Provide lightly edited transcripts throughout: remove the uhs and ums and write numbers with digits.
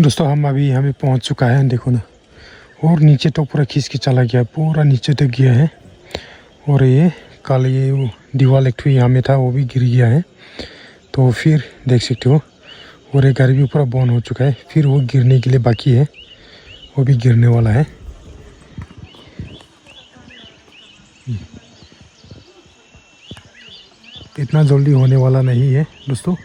दोस्तों हम अभी पहुंच चुका है, देखो ना। और नीचे तो पूरा खींच के चला गया, पूरा नीचे तक गया है। और ये कल ये दीवार एक यहाँ में था, वो भी गिर गया है। तो फिर देख सकते हो, और एक गाड़ी भी पूरा बंद हो चुका है। फिर वो गिरने के लिए बाकी है, वो भी गिरने वाला है। इतना जल्दी होने वाला नहीं है दोस्तों।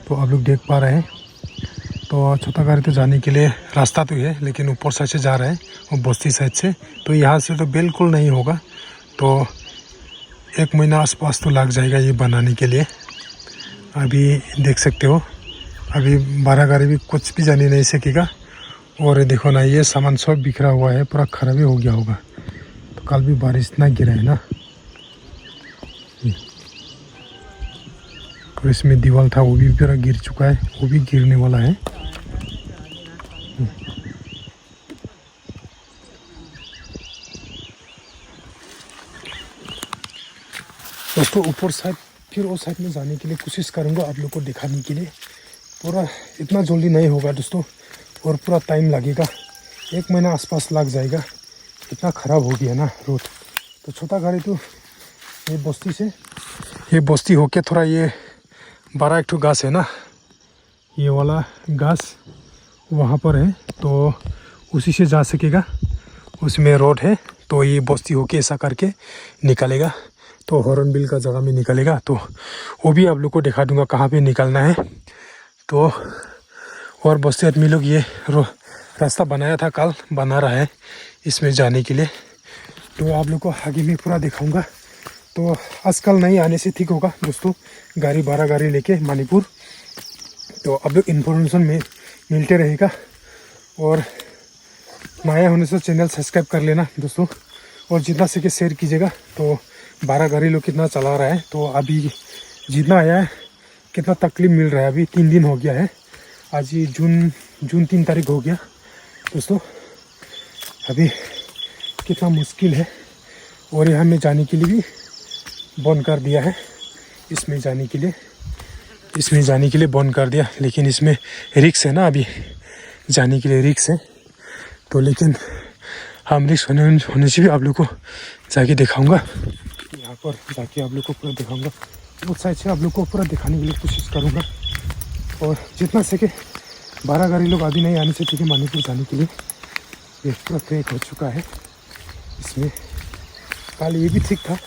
तो आप लोग देख पा रहे हैं, तो छोटा गाड़ी तो जाने के लिए रास्ता तो है, लेकिन ऊपर साइड से जा रहा है और बस्ती साइड से। तो यहाँ से तो बिल्कुल नहीं होगा। तो 1 महीना आसपास तो लग जाएगा ये बनाने के लिए। अभी देख सकते हो, अभी 12 गाड़ी भी कुछ भी जाने नहीं सकेगा। और देखो ना, ये सामान सब बिखरा हुआ है, पूरा खराब ही हो गया होगा। तो कल भी बारिश इतना गिरा है ना। और इसमें दीवार था, वो भी पूरा गिर चुका है, वो भी गिरने वाला है। दोस्तों ऊपर साइड फिर वो साइड में जाने के लिए कोशिश करूँगा आप लोग को दिखाने के लिए। पूरा इतना जल्दी नहीं होगा दोस्तों, और पूरा टाइम लगेगा, 1 महीना आसपास लग जाएगा। इतना ख़राब हो गया ना रोड। तो छोटा गाड़ी तो ये बस्ती से, ये बस्ती होके थोड़ा ये 12 एक ठो घास है ना, ये वाला घास वहाँ पर है, तो उसी से जा सकेगा। उसमें रोड है, तो ये बस्ती होके ऐसा करके निकलेगा, तो हॉर्नबिल का जगह में निकलेगा। तो वो भी आप लोग को दिखा दूंगा कहाँ पे निकलना है। तो और बस्ती आदमी लोग ये रास्ता बनाया था, कल बना रहा है इसमें जाने के लिए। तो आप लोग को आगे में पूरा दिखाऊंगा। तो आजकल नहीं आने से ठीक होगा दोस्तों, गाड़ी 12 गाड़ी लेके मणिपुर। तो अब लोग इन्फॉर्मेशन में मिलते रहेगा। और नया होने से चैनल सब्सक्राइब कर लेना दोस्तों, और जितना सके शेयर कीजिएगा। तो 12 गाड़ी लोग कितना चला रहा है, तो अभी जितना आया है, कितना तकलीफ मिल रहा है। अभी 3 दिन हो गया है, आज ये जून 3 तारीख हो गया दोस्तों। अभी कितना मुश्किल है। और यहाँ में जाने के लिए भी बंद कर दिया है, इसमें जाने के लिए बंद कर दिया। लेकिन इसमें रिक्स है ना, अभी जाने के लिए रिक्स है। तो लेकिन हम रिक्स होने से भी आप लोग को जाके दिखाऊंगा, यहाँ पर जाके आप लोग को पूरा दिखाऊंगा। उस साइड से आप लोग को पूरा दिखाने के लिए कोशिश करूँगा। और जितना सके 12 गाड़ी लोग अभी नहीं आने से ठीक है मणिपुर जाने के लिए। ये पूरा क्रैक हो चुका है इसमें। कल ये भी ठीक था,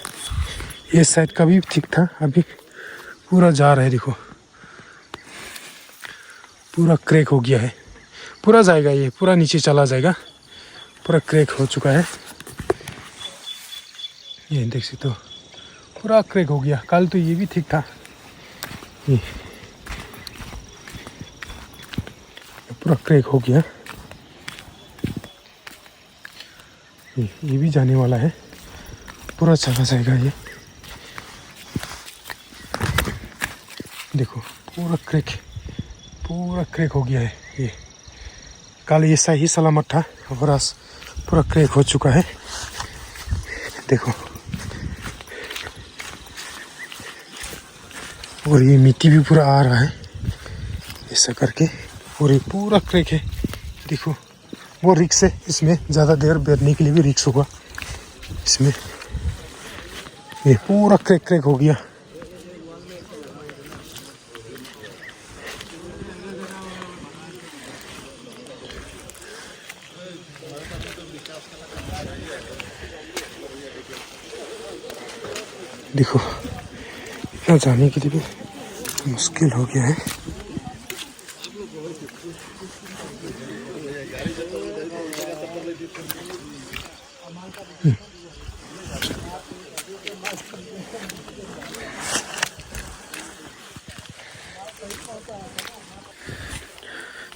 ये साइड का भी ठीक था, अभी पूरा जा रहा है। देखो पूरा क्रैक हो गया है, पूरा जाएगा, ये पूरा नीचे चला जाएगा, पूरा क्रैक हो चुका है। ये देख सकते हो, पूरा क्रैक हो गया। कल तो ये भी ठीक था, ये पूरा क्रैक हो गया। ये भी जाने वाला है, पूरा चला जाएगा ये। देखो पूरा क्रैक हो गया है ये। कल ये सही सलामत था, और आज पूरा क्रैक हो चुका है। देखो, और ये मिट्टी भी पूरा आ रहा है ऐसा करके, और ये पूरा क्रैक है। देखो वो रिक्स है, इसमें ज़्यादा देर बैठने के लिए भी रिक्स होगा इसमें। ये पूरा क्रैक हो गया। देखो इतना जाने के लिए भी मुश्किल हो गया है।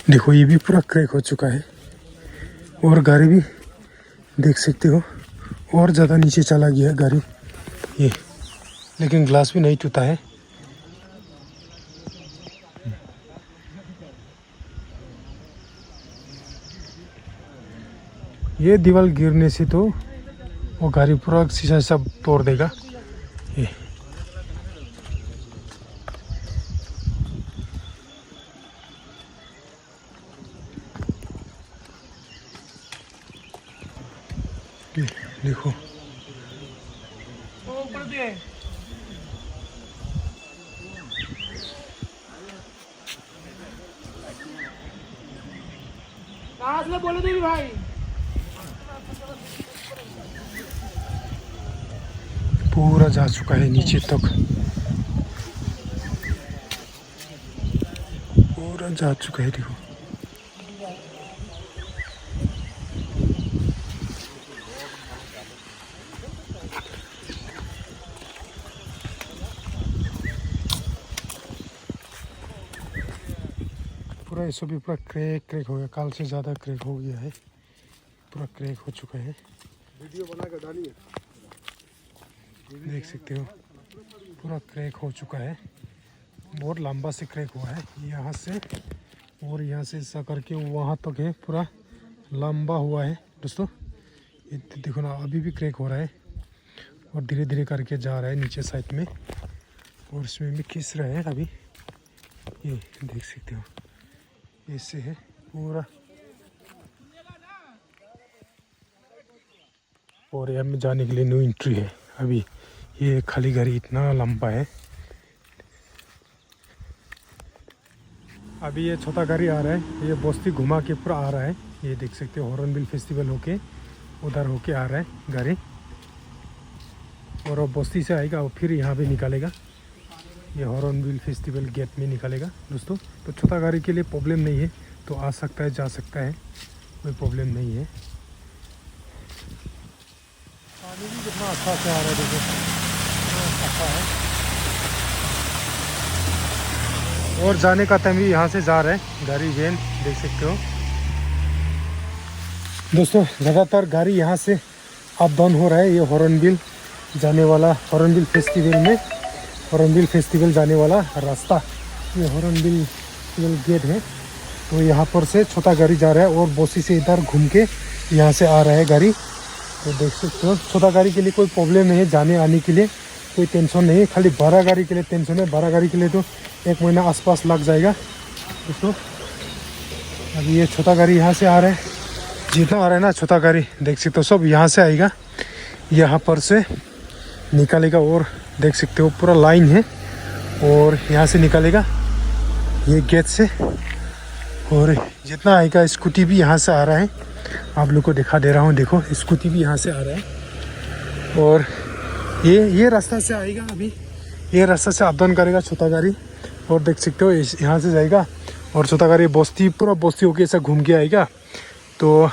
देखो ये भी पूरा क्रैक हो चुका है, और गाड़ी भी देख सकते हो, और ज़्यादा नीचे चला गया गाड़ी ये। लेकिन ग्लास भी नहीं टूटा है। ये दीवार गिरने से तो वो गाड़ी पूरा शीशा सब तोड़ देगा ये। ये देखो बोलो देवी भाई पूरा जा चुका है नीचे तक, पूरा जा चुका है देखो। पूरा ये सब भी पूरा क्रैक हो गया, कल से ज़्यादा क्रैक हो गया है, पूरा क्रैक हो चुका है। वीडियो बना कर डालिए, देख सकते हो पूरा क्रैक हो चुका है, बहुत लंबा से क्रैक हुआ है यहाँ से, और यहाँ से ऐसा करके वहाँ तक है, पूरा लंबा हुआ है दोस्तों। ये देखो ना, अभी भी क्रैक हो रहा है और धीरे धीरे करके जा रहा है नीचे साइड में, और इसमें भी खींच रहा है अभी। ये देख सकते हो ऐसे है पूरा, और यहाँ में जाने के लिए नो एंट्री है अभी। ये खाली गाड़ी इतना लंबा है। अभी ये छोटा गाड़ी आ रहा है, ये बस्ती घुमा के पूरा आ रहा है। ये देख सकते हो हॉर्नबिल फेस्टिवल होके उधर होके आ रहा है गाड़ी, और वो बस्ती से आएगा और फिर यहाँ पे निकालेगा, ये हॉर्नबिल फेस्टिवल गेट में निकालेगा दोस्तों। तो छोटा गाड़ी के लिए प्रॉब्लम नहीं है, तो आ सकता है जा सकता है, कोई प्रॉब्लम नहीं है। पानी भी कितना अच्छा से आ रहा है देखो, अच्छा है। और जाने का टाइम भी यहाँ से जा रहा है गाड़ी वैन, देख सकते हो दोस्तों। ज़्यादातर गाड़ी यहाँ से अप डाउन हो रहा है। ये हॉर्नबिल जाने वाला, हॉर्नबिल फेस्टिवल में, हॉर्नबिल फेस्टिवल जाने वाला रास्ता, ये हॉर्नबिल गेट है। तो यहाँ पर से छोटा गाड़ी जा रहा है और बोसी से इधर घूम के यहाँ से आ रहा है गाड़ी। तो देख सकते हो छोटा गाड़ी के लिए कोई प्रॉब्लम नहीं है, जाने आने के लिए कोई टेंशन नहीं है। खाली बड़ा गाड़ी के लिए टेंशन है, बड़ा गाड़ी के लिए तो 1 महीना आसपास लग जाएगा दोस्तों। अभी ये छोटा गाड़ी यहाँ से आ रहा है, जितना आ रहा है ना छोटा गाड़ी, देख सकते हो सब यहाँ से आएगा, यहाँ पर से निकालेगा। और देख सकते हो पूरा लाइन है, और यहाँ से निकालेगा ये गेट से। और जितना आएगा, स्कूटी भी यहाँ से आ रहा है, आप लोग को दिखा दे रहा हूँ, देखो स्कूटी भी यहाँ से आ रहा है। और ये रास्ता से आएगा, अभी ये रास्ता से अप डाउन करेगा छोटा गाड़ी। और देख सकते हो यहाँ से जाएगा, और छोटा गाड़ी बस्ती, पूरा बस्ती होके ऐसा घूम के आएगा। तो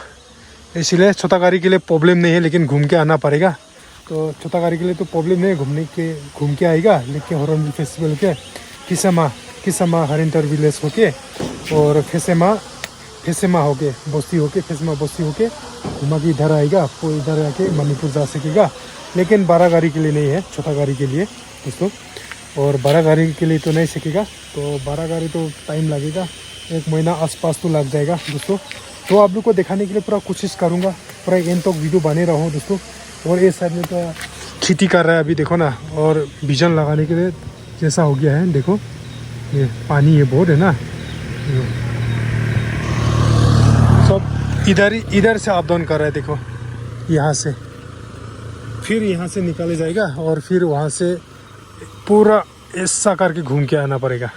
इसलिए छोटा गाड़ी के लिए प्रॉब्लम नहीं है, लेकिन घूम के आना पड़ेगा। तो छोटा गाड़ी के लिए तो प्रॉब्लम नहीं है, घूम के आएगा। लेकिन हॉर्नबिल फेस्टिवल के किसमा हरिंटर विलेज होके और फेसेमा होके बस्ती होके, फेसेमा बस्ती होके घुमा के इधर आएगा, आपको इधर आके मणिपुर जा सकेगा। लेकिन बड़ा गाड़ी के लिए नहीं है, छोटा गाड़ी के लिए दोस्तों। और बड़ा गाड़ी के लिए तो नहीं सकेगा, तो बड़ा गाड़ी तो टाइम लगेगा, 1 महीना आसपास तो लग जाएगा दोस्तों। तो आप लोग को दिखाने के लिए पूरा कोशिश करूँगा, पूरा एंड तक वीडियो बने रहो दोस्तों। और ये साइड में तो खेती कर रहा है अभी, देखो ना, और बीजन लगाने के लिए जैसा हो गया है, देखो ये पानी ये बहुत है ना, सब इधर से अप डाउन कर रहा है, देखो यहाँ से, फिर यहाँ से निकाले जाएगा, और फिर वहाँ से पूरा ऐसा करके घूम के आना पड़ेगा।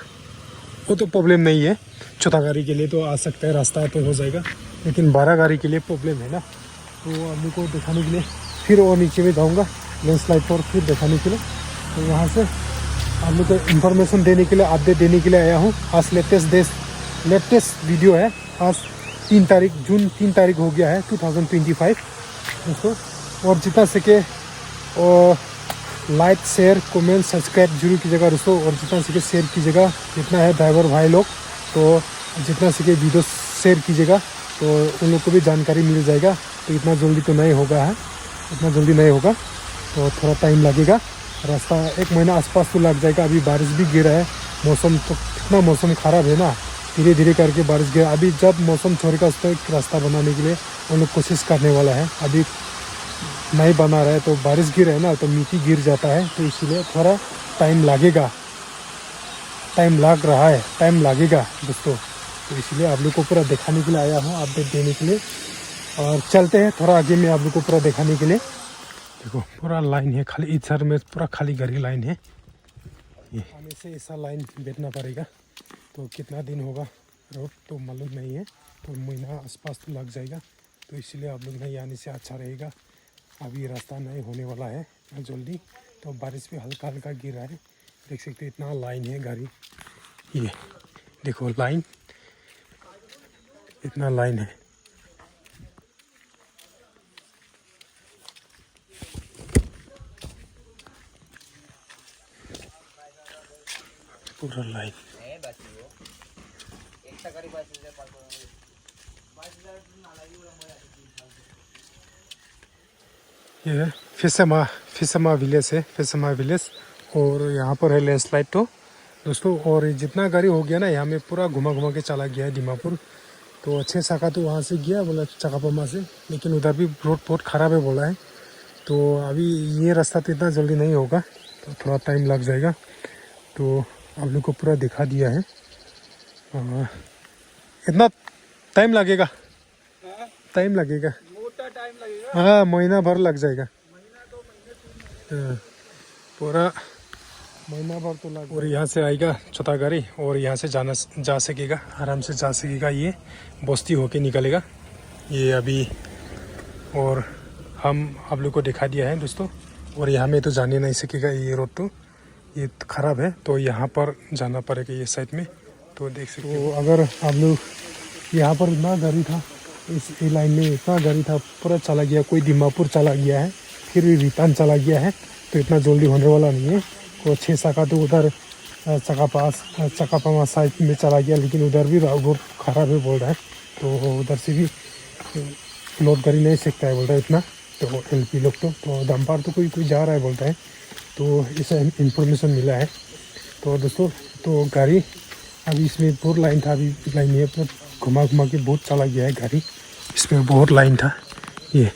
वो तो प्रॉब्लम नहीं है, छोटा गाड़ी के लिए तो आ सकता है, रास्ता तो हो जाएगा। लेकिन बड़ा गाड़ी के लिए प्रॉब्लम है ना। तो आप लोग को दिखाने के लिए फिर और नीचे में जाऊँगा लैंडस्लाइड पर, फिर दिखाने के लिए। तो यहाँ से आप लोग को इन्फॉर्मेशन देने के लिए, अपडेट देने के लिए आया हूँ। आज लेटेस्ट वीडियो है। आज 3 तारीख, जून 3 तारीख हो गया है 2025 दोस्तों। और जितना सके और लाइक शेयर कमेंट सब्सक्राइब जरूर कीजिएगा दोस्तों। और जितना सके शेयर कीजिएगा, जितना है ड्राइवर भाई लोग, तो जितना सके वीडियो शेयर कीजिएगा, तो उन लोग को भी जानकारी मिल जाएगा। तो इतना जल्दी तो नहीं होगा है, इतना जल्दी नहीं होगा, तो थोड़ा टाइम लगेगा। रास्ता 1 महीना आसपास तो लग जाएगा। अभी बारिश भी गिरा है, मौसम तो कितना मौसम ख़राब है ना, धीरे धीरे करके बारिश गिरा। अभी जब मौसम छोड़ेगा उस पर एक रास्ता बनाने के लिए उन लोग कोशिश करने वाला है। अभी नहीं बना रहा है, तो बारिश गिर है ना, तो मिट्टी गिर जाता है, तो इसीलिए थोड़ा टाइम लगेगा, टाइम लग रहा है, टाइम लगेगा दोस्तों। तो इसलिए आप लोग को पूरा दिखाने के लिए आया हूँ, अपडेट देने के लिए। और चलते हैं थोड़ा आगे में आप लोग को पूरा दिखाने के लिए। देखो पूरा लाइन है खाली, इधर में पूरा खाली गाड़ी लाइन है। ये हमें से ऐसा लाइन बैठना पड़ेगा, तो कितना दिन होगा रोड तो मालूम नहीं है, तो महीना आसपास तो लग जाएगा। तो इसलिए आप लोग नहीं आने से अच्छा रहेगा। अभी रास्ता नहीं होने वाला है जल्दी, तो बारिश भी हल्का हल्का गिर रहा है। देख सकते हैं इतना लाइन है गाड़ी, ये देखो लाइन, इतना लाइन है। पूरा लाइन ये फिसमा विलेज है, फिसमा विलेज। और यहाँ पर है लैंडस्लाइड तो दोस्तों। और जितना गाड़ी हो गया ना यहाँ में पूरा घुमा घुमा के चला गया है दीमापुर। तो 6 शाखा तो वहाँ से गया बोला चकापमा से, लेकिन उधर भी रोड बहुत ख़राब है बोला है। तो अभी ये रास्ता तो इतना जल्दी नहीं होगा, तो थोड़ा टाइम लग जाएगा। तो आप लोग को पूरा दिखा दिया है। इतना टाइम लगेगा, टाइम लगेगा, मोटा टाइम लगेगा। हाँ महीना भर लग जाएगा, पूरा महीना भर तो लग। और यहाँ से आएगा छोटा गाड़ी और यहाँ से जा सकेगा, आराम से जा सकेगा। ये बस्ती होके निकलेगा ये अभी। और हम आप लोग को दिखा दिया है दोस्तों। और यहाँ में तो जाने नहीं सकेगा, ये रोड तो ये ख़राब है, तो यहाँ पर जाना पड़ेगा ये साइड में। तो देख सकते हो, अगर आप लोग यहाँ पर इतना गाड़ी था, इस लाइन में इतना गाड़ी था, पूरा चला गया, कोई दीमापुर चला गया है, फिर भी रिटर्न चला गया है, तो इतना जल्दी होने वाला नहीं है। तो 6 शाखा तो उधर चकापामा साइड में चला गया, लेकिन उधर भी रोड ख़राब है बोल रहा है। तो उधर से भी लोड गाड़ी नहीं सकता है बोल रहा है इतना, तो एलपी लोग तो डंपर तो कोई जा रहा है बोलता है। तो ऐसा इंफॉर्मेशन मिला है। तो दोस्तों तो गाड़ी अभी इसमें बहुत लाइन था, अभी लाइन है पूरा घुमा घुमा के बहुत चला गया है गाड़ी। इसमें बहुत लाइन था, ये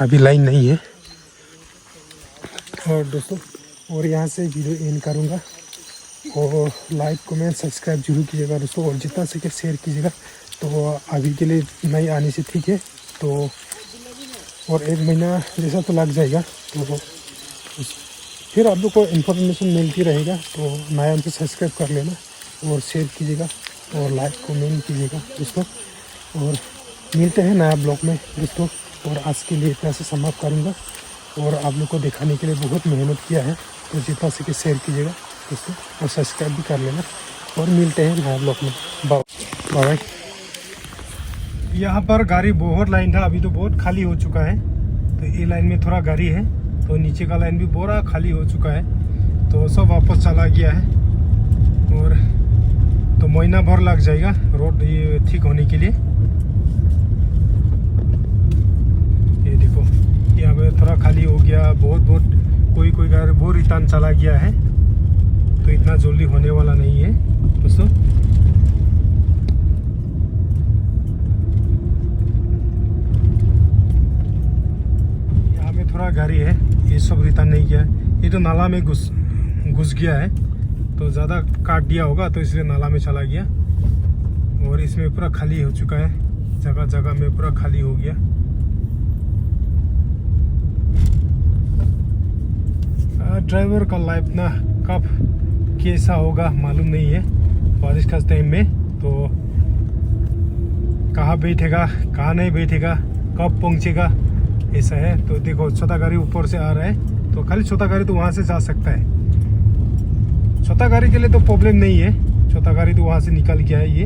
अभी लाइन नहीं है। और दोस्तों और यहाँ से वीडियो एंड करूँगा, और लाइक कमेंट सब्सक्राइब जरूर कीजिएगा दोस्तों, और जितना सके शेयर कीजिएगा। तो अभी के लिए नहीं आने से ठीक है, तो और 1 महीना जैसा तो लग जाएगा, तो फिर आप लोग को इन्फॉर्मेशन मिलती रहेगा। तो नया से सब्सक्राइब कर लेना और शेयर कीजिएगा और लाइक कमेंट कीजिएगा दोस्तों। और मिलते हैं नया ब्लॉग में दोस्तों। और आज के लिए इतना से समाप्त करूँगा, और आप लोग को दिखाने के लिए बहुत मेहनत किया है, तो जितना से शेयर कीजिएगा दोस्तों, और सब्सक्राइब भी कर लेना। और मिलते हैं नया ब्लॉग में, बाय। यहाँ पर गाड़ी बहुत लाइन था, अभी तो बहुत खाली हो चुका है। तो ये लाइन में थोड़ा गाड़ी है, तो नीचे का लाइन भी पूरा खाली हो चुका है, तो सब वापस चला गया है। और तो महीना भर लग जाएगा रोड ये ठीक होने के लिए। ये देखो यहाँ पे थोड़ा खाली हो गया, बहुत कोई गाड़ी बहुत रिटर्न चला गया है, तो इतना जल्दी होने वाला नहीं है दोस्तों। यहाँ में थोड़ा गाड़ी है, ये सब रिटर्न नहीं किया है, ये तो नाला में घुस गया है, तो ज़्यादा काट दिया होगा, तो इसलिए नाला में चला गया। और इसमें पूरा खाली हो चुका है, जगह जगह में पूरा खाली हो गया। ड्राइवर का लाइफ ना कब कैसा होगा मालूम नहीं है बारिश का टाइम में, तो कहाँ बैठेगा कहाँ नहीं बैठेगा, कब पहुँचेगा, ऐसा है। तो देखो छोटा गाड़ी ऊपर से आ रहा है, तो खाली छोटा गाड़ी तो वहाँ से जा सकता है। छोटा गाड़ी के लिए तो प्रॉब्लम नहीं है, छोटा गाड़ी तो वहाँ से निकल गया है, ये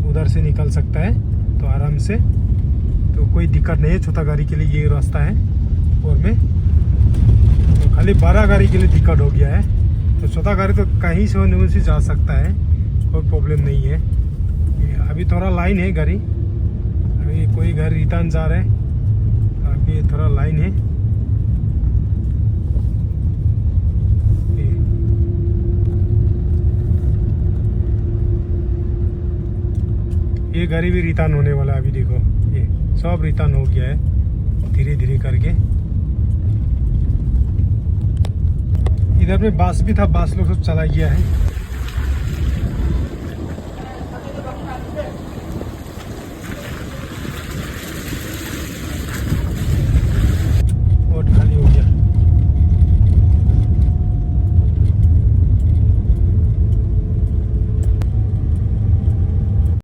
उधर से निकल सकता है तो आराम से, तो कोई दिक्कत नहीं है छोटा गाड़ी के लिए, ये रास्ता है। और में तो खाली बड़ा गाड़ी के लिए दिक्कत हो गया है, तो छोटा गाड़ी तो कहीं से होने से जा सकता है, कोई प्रॉब्लम नहीं है। अभी थोड़ा लाइन है गाड़ी, अभी कोई घर रिटर्न जा रहा है, तो अभी थोड़ा लाइन है। ये गाड़ी भी रिटर्न होने वाला है, अभी देखो ये सब रिटर्न हो गया है धीरे धीरे करके। इधर में बस भी था, बस लोग सब चला गया है।